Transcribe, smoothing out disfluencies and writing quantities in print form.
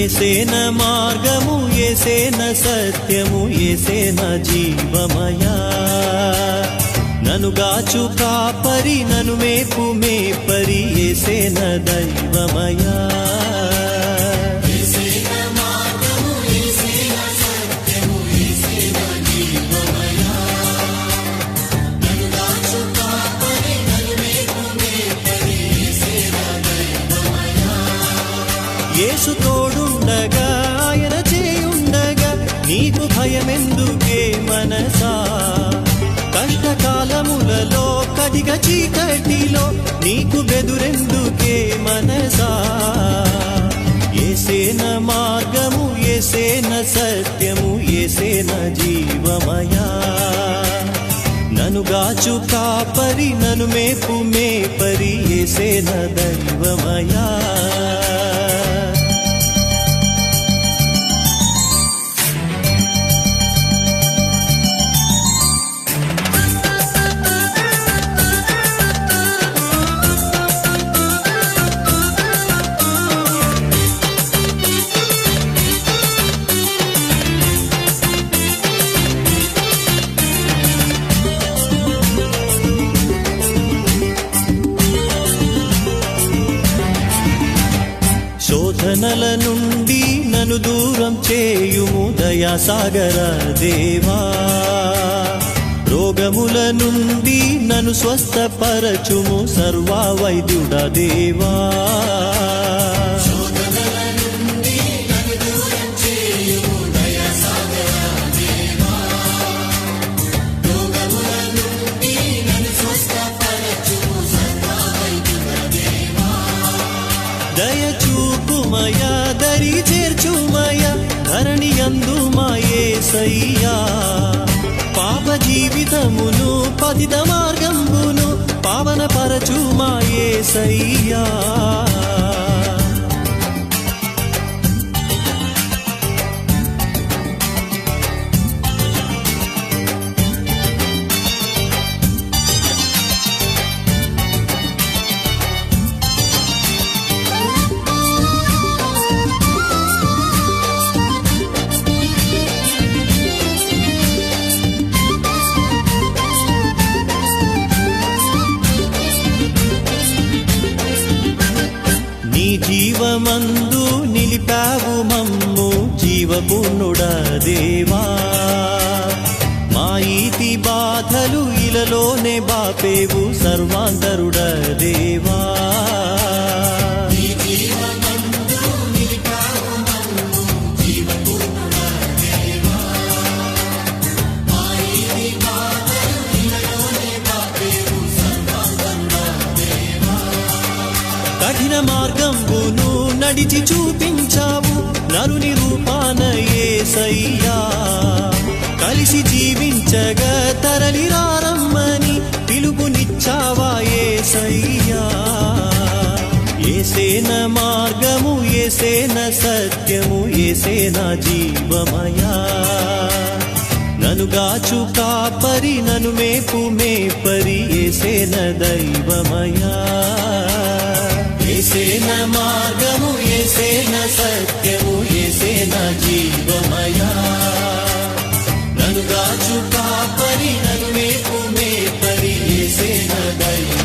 ఏసేన మార్గము ఏసేన సత్యము ఏసేన జీవమయా నను గాచు కాపరి నను మేపు మేపరి ఏసేన దైవమయా యేసు తోడుండగా ఆయన చేయుండగా నీకు భయమెందుకే మనసా కష్టకాలములలో కటిక చీకటిలో నీకు బెదురెందుకే మనసా ఏసేన మార్గము ఏసేన సత్యము ఏసేన జీవమయా నను గాచు కాపరి నను మేపు మేపరి ఏసేన దైవమయా శోధనల నుండి నన్ను దూరం చేయుము దయాసాగర దేవా రోగముల నుండి నన్ను స్వస్థపరచుము సర్వా వైద్యుడా దేవా దయచూపుమయా దరి చేర్చుమయా ధరణి యందుమా యేసయ్యా పాప జీవితమును పతిత మార్గంబును పావన పరచుమా యేసయ్యా జీవమందు నిలిపావు మమ్ము జీవపూర్ణుడా దేవా మా ఈతి బాధలు ఇలలోనే బాపేవు సర్వాంతరుడా దేవా కఠిన మార్గంబును నడిచి చూపించావు నరుని రూపాన యేసయ్యా కలిసి జీవించగా తరలిరారమ్మని పిలుపునిచ్చావా యేసయ్యా ఏసేన మార్గము ఏసేన సత్యము ఏసేన జీవమయా నను గాచు కాపరి నను మేపు మేపరి ఏసేన దైవమయా ఏసేన మార్గము ఏసేన సత్యము ఏసేన జీవమయా నను గాచు కాపరి నను మేపు మేపరి ఏసేన దైవమయా